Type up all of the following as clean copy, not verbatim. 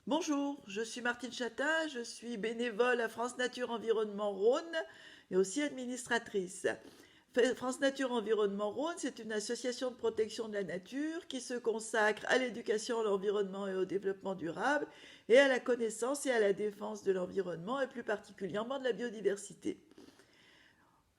Bonjour, je suis Martine Chatin, je suis bénévole à France Nature Environnement Rhône et aussi administratrice. France Nature Environnement Rhône, c'est une association de protection de la nature qui se consacre à l'éducation, à l'environnement et au développement durable et à la connaissance et à la défense de l'environnement et plus particulièrement de la biodiversité.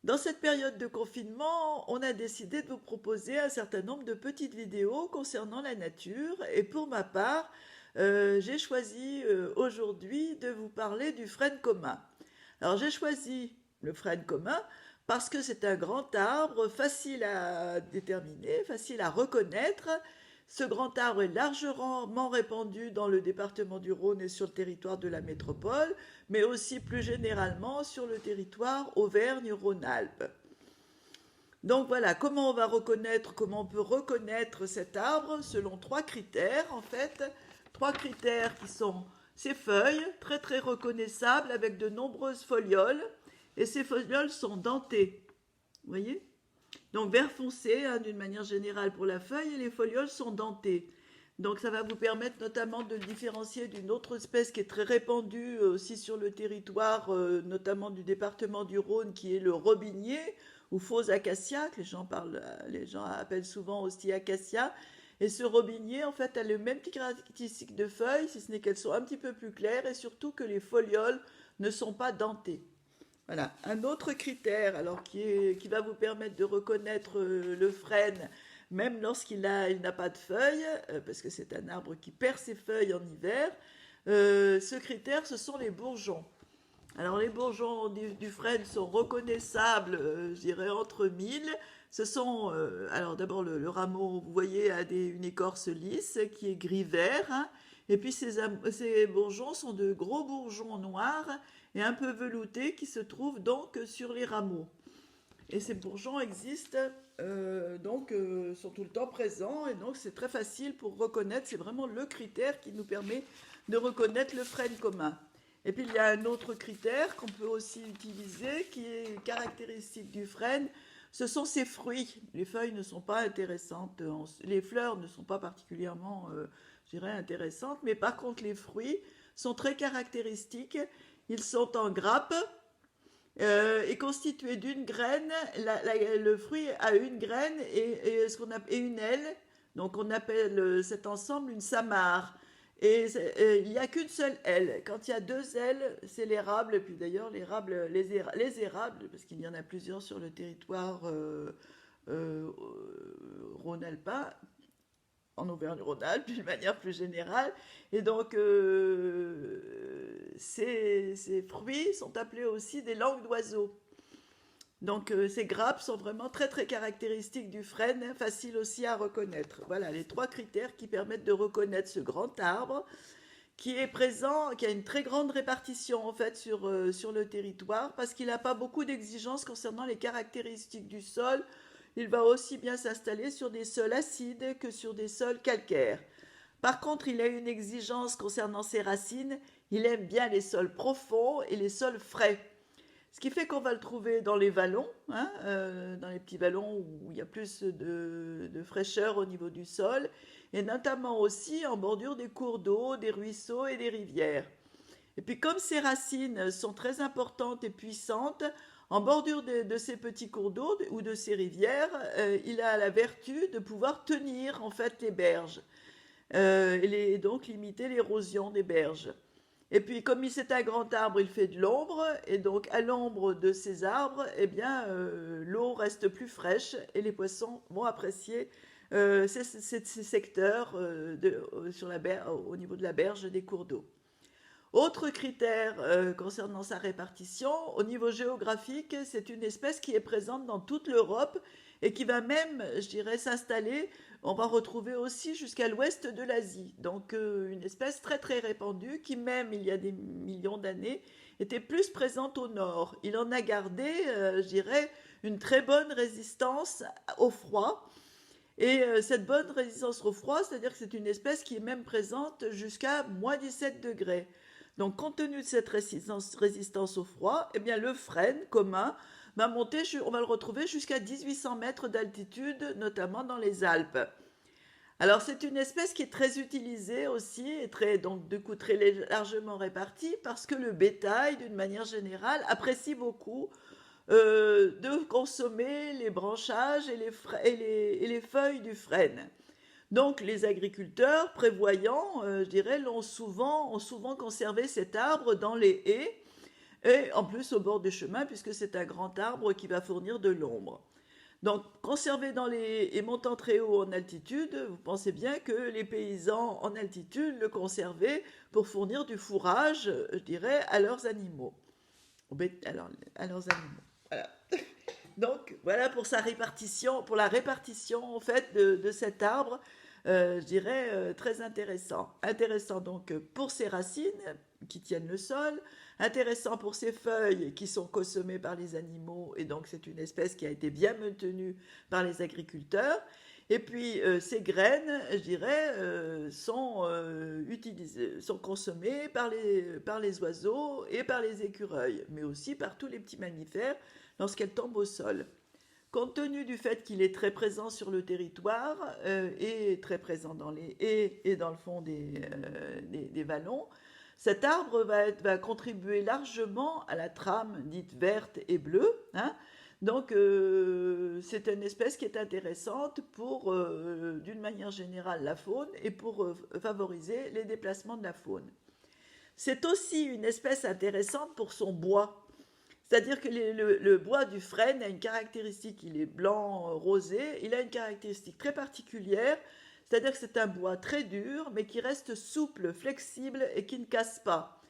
Dans cette période de confinement, on a décidé de vous proposer un certain nombre de petites vidéos concernant la nature et pour ma part, j'ai choisi aujourd'hui de vous parler du frêne commun. Alors j'ai choisi le frêne commun parce que c'est un grand arbre facile à déterminer, facile à reconnaître. Ce grand arbre est largement répandu dans le département du Rhône et sur le territoire de la métropole, mais aussi plus généralement sur le territoire Auvergne-Rhône-Alpes. Donc voilà, comment on peut reconnaître cet arbre selon trois critères en fait. Trois critères qui sont ses feuilles, très très reconnaissables avec de nombreuses folioles, et ces folioles sont dentées. Vous voyez? Donc vert foncé, hein, d'une manière générale pour la feuille, et les folioles sont dentées. Donc ça va vous permettre notamment de le différencier d'une autre espèce qui est très répandue aussi sur le territoire, notamment du département du Rhône, qui est le robinier ou faux acacia, que les gens appellent souvent aussi acacia. Et ce robinier, en fait, a le même petit caractéristique de feuilles, si ce n'est qu'elles sont un petit peu plus claires et surtout que les folioles ne sont pas dentées. Voilà. Un autre critère, alors qui va vous permettre de reconnaître le frêne, même il n'a pas de feuilles, parce que c'est un arbre qui perd ses feuilles en hiver. Ce critère, ce sont les bourgeons. Alors les bourgeons du frêne sont reconnaissables, je dirais entre 1000. Ce sont, alors d'abord le rameau, vous voyez, a une écorce lisse qui est gris-vert, hein. Et puis ces bourgeons sont de gros bourgeons noirs et un peu veloutés qui se trouvent donc sur les rameaux. Et ces bourgeons existent, sont tout le temps présents et donc c'est très facile pour reconnaître, c'est vraiment le critère qui nous permet de reconnaître le frêne commun. Et puis il y a un autre critère qu'on peut aussi utiliser qui est caractéristique du frêne, ce sont ses fruits. Les feuilles ne sont pas intéressantes, les fleurs ne sont pas particulièrement, je dirais, intéressantes, mais par contre les fruits sont très caractéristiques. Ils sont en grappe, est constitué d'une graine. Le fruit a une graine et une aile. Donc on appelle cet ensemble une samare. Et il n'y a qu'une seule aile. Quand il y a deux ailes, c'est l'érable. Et puis d'ailleurs, les érables, parce qu'il y en a plusieurs sur le territoire euh, rhône-alpin, en Auvergne-Rhône-Alpes d'une manière plus générale. Et donc, ces fruits sont appelés aussi des langues d'oiseaux. Donc, ces grappes sont vraiment très très caractéristiques du frêne, faciles aussi à reconnaître. Voilà les trois critères qui permettent de reconnaître ce grand arbre qui est présent, qui a une très grande répartition en fait sur le territoire parce qu'il n'a pas beaucoup d'exigences concernant les caractéristiques du sol. Il va aussi bien s'installer sur des sols acides que sur des sols calcaires. Par contre, il a une exigence concernant ses racines. Il aime bien les sols profonds et les sols frais. Ce qui fait qu'on va le trouver dans les vallons, hein, dans les petits vallons où il y a plus de fraîcheur au niveau du sol, et notamment aussi en bordure des cours d'eau, des ruisseaux et des rivières. Et puis comme ces racines sont très importantes et puissantes, en bordure de ces petits cours d'eau ou de ces rivières, il a la vertu de pouvoir tenir en fait les berges, et donc limiter l'érosion des berges. Et puis, comme c'est un grand arbre, il fait de l'ombre, et donc à l'ombre de ces arbres, eh bien, l'eau reste plus fraîche et les poissons vont apprécier ces secteurs au niveau de la berge des cours d'eau. Autre critère concernant sa répartition, au niveau géographique, c'est une espèce qui est présente dans toute l'Europe et qui va même, je dirais, s'installer, on va retrouver aussi jusqu'à l'ouest de l'Asie. Donc une espèce très très répandue qui même il y a des millions d'années était plus présente au nord. Il en a gardé, je dirais, une très bonne résistance au froid. Et cette bonne résistance au froid, c'est-à-dire que c'est une espèce qui est même présente jusqu'à moins 17 degrés. Donc, compte tenu de cette résistance au froid, eh bien, le frêne commun va monter, on va le retrouver jusqu'à 1800 mètres d'altitude, notamment dans les Alpes. Alors, c'est une espèce qui est très utilisée aussi, et donc du coup très largement répartie, parce que le bétail, d'une manière générale, apprécie beaucoup de consommer les branchages et les feuilles du frêne. Donc, les agriculteurs prévoyants, je dirais, ont souvent conservé cet arbre dans les haies, et en plus au bord des chemins, puisque c'est un grand arbre qui va fournir de l'ombre. Donc, conservé dans les et montant très haut en altitude, vous pensez bien que les paysans en altitude le conservaient pour fournir du fourrage, je dirais, à leurs animaux. À leurs animaux. Voilà. Donc, voilà pour sa répartition, pour la répartition en fait de cet arbre, je dirais très intéressant. Intéressant donc pour ses racines qui tiennent le sol, intéressant pour ses feuilles qui sont consommées par les animaux et donc c'est une espèce qui a été bien maintenue par les agriculteurs. Et puis ces graines, je dirais, sont consommées par les oiseaux et par les écureuils, mais aussi par tous les petits mammifères lorsqu'elles tombent au sol. Compte tenu du fait qu'il est très présent sur le territoire et très présent dans les haies et dans le fond des vallons, cet arbre va contribuer largement à la trame dite verte et bleue. Hein. Donc, c'est une espèce qui est intéressante pour, d'une manière générale, la faune et pour favoriser les déplacements de la faune. C'est aussi une espèce intéressante pour son bois. C'est-à-dire que le bois du frêne a une caractéristique, il est blanc rosé, il a une caractéristique très particulière, c'est-à-dire que c'est un bois très dur, mais qui reste souple, flexible et qui ne casse pas.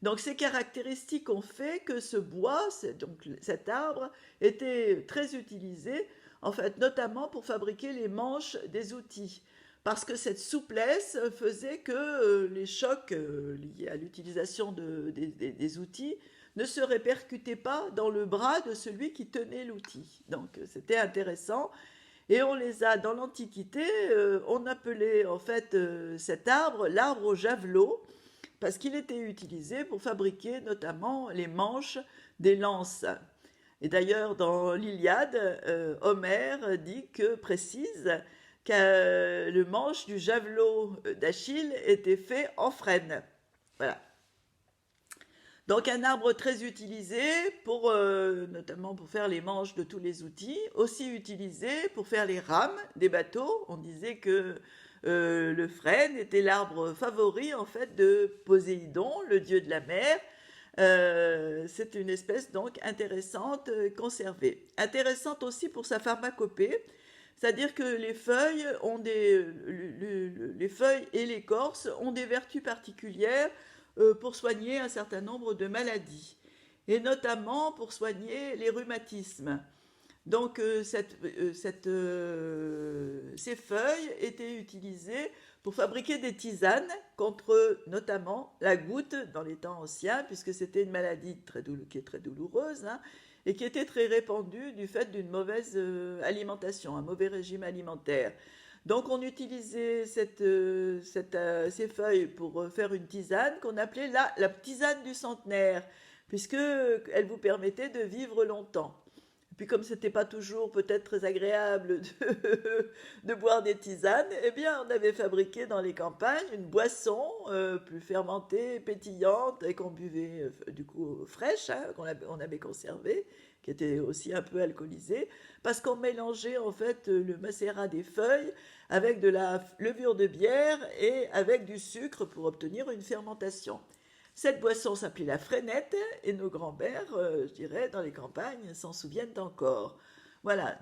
Donc ces caractéristiques ont fait que ce bois, donc cet arbre, était très utilisé, en fait, notamment pour fabriquer les manches des outils. Parce que cette souplesse faisait que les chocs liés à l'utilisation des outils ne se répercutaient pas dans le bras de celui qui tenait l'outil. Donc c'était intéressant. Et on les a, dans l'Antiquité, on appelait en fait cet arbre l'arbre au javelot, parce qu'il était utilisé pour fabriquer notamment les manches des lances. Et d'ailleurs, dans l'Iliade, Homère précise que le manche du javelot d'Achille était fait en frêne. Voilà. Donc un arbre très utilisé pour notamment pour faire les manches de tous les outils, aussi utilisé pour faire les rames des bateaux. On disait que le frêne était l'arbre favori en fait de Poséidon, le dieu de la mer. C'est une espèce donc intéressante conservée. Intéressante aussi pour sa pharmacopée, c'est-à-dire que les feuilles et l'écorce ont des vertus particulières pour soigner un certain nombre de maladies, et notamment pour soigner les rhumatismes. Donc ces feuilles étaient utilisées pour fabriquer des tisanes contre notamment la goutte dans les temps anciens, puisque c'était une maladie qui est très douloureuse, hein, et qui était très répandue du fait d'une mauvaise alimentation, un mauvais régime alimentaire. Donc on utilisait ces feuilles pour faire une tisane qu'on appelait la tisane du centenaire, puisqu'elle vous permettait de vivre longtemps. Puis comme c'était pas toujours peut-être très agréable de boire des tisanes, eh bien on avait fabriqué dans les campagnes une boisson plus fermentée, pétillante, et qu'on buvait du coup fraîche, hein, on avait conservée, qui était aussi un peu alcoolisée, parce qu'on mélangeait en fait le macérat des feuilles avec de la levure de bière et avec du sucre pour obtenir une fermentation. Cette boisson s'appelait la frénette et nos grands-mères, je dirais, dans les campagnes, s'en souviennent encore. Voilà,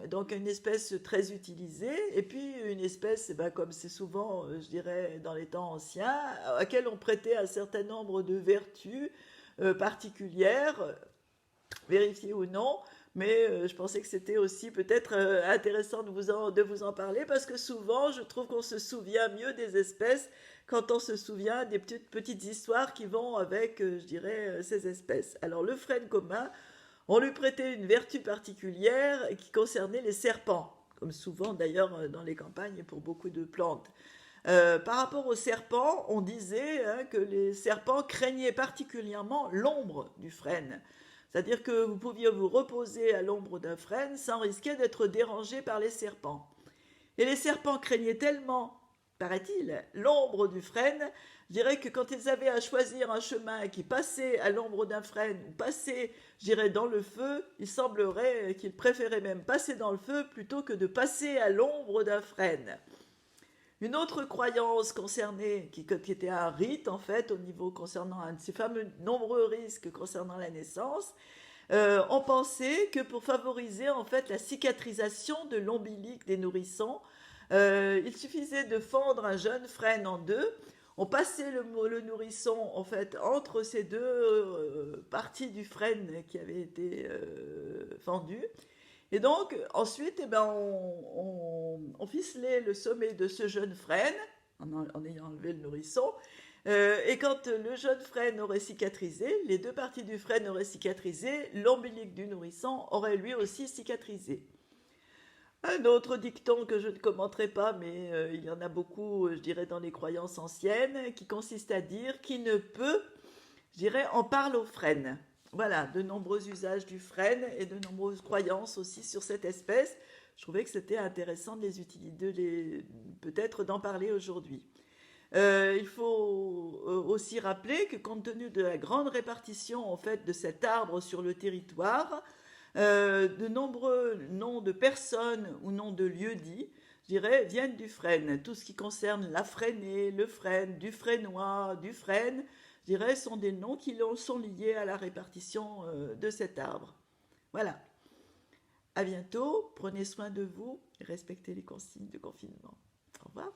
donc une espèce très utilisée, et puis une espèce, comme c'est souvent, je dirais, dans les temps anciens, à laquelle on prêtait un certain nombre de vertus particulières, vérifiées ou non, mais je pensais que c'était aussi peut-être intéressant de vous en parler, parce que souvent, je trouve qu'on se souvient mieux des espèces quand on se souvient des petites histoires qui vont avec, je dirais, ces espèces. Alors le frêne commun, on lui prêtait une vertu particulière qui concernait les serpents, comme souvent d'ailleurs dans les campagnes pour beaucoup de plantes. Par rapport aux serpents, on disait que les serpents craignaient particulièrement l'ombre du frêne. C'est-à-dire que vous pouviez vous reposer à l'ombre d'un frêne sans risquer d'être dérangé par les serpents. Et les serpents craignaient tellement, paraît-il, l'ombre du frêne, je dirais que quand ils avaient à choisir un chemin qui passait à l'ombre d'un frêne ou passait, je dirais, dans le feu, il semblerait qu'ils préféraient même passer dans le feu plutôt que de passer à l'ombre d'un frêne. Une autre croyance concernée, qui était un rite en fait, au niveau concernant un de ces fameux nombreux risques concernant la naissance, on pensait que pour favoriser en fait la cicatrisation de l'ombilic des nourrissons, il suffisait de fendre un jeune frêne en deux. On passait le nourrisson en fait entre ces deux parties du frêne qui avaient été fendues. Et donc, ensuite, eh ben, on ficelait le sommet de ce jeune frêne, en ayant enlevé le nourrisson, et quand le jeune frêne aurait cicatrisé, les deux parties du frêne auraient cicatrisé, l'ombilic du nourrisson aurait lui aussi cicatrisé. Un autre dicton que je ne commenterai pas, mais il y en a beaucoup, je dirais, dans les croyances anciennes, qui consiste à dire « qui ne peut », je dirais, en parle au frêne. Voilà, de nombreux usages du frêne et de nombreuses croyances aussi sur cette espèce. Je trouvais que c'était intéressant de les utiliser, peut-être d'en parler aujourd'hui. Il faut aussi rappeler que compte tenu de la grande répartition en fait de cet arbre sur le territoire, de nombreux noms de personnes ou noms de lieux dits, je dirais, viennent du frêne. Tout ce qui concerne la frênée, le frêne, du frénois, du frêne, je dirais, sont des noms qui sont liés à la répartition de cet arbre. Voilà. À bientôt, prenez soin de vous et respectez les consignes de confinement. Au revoir.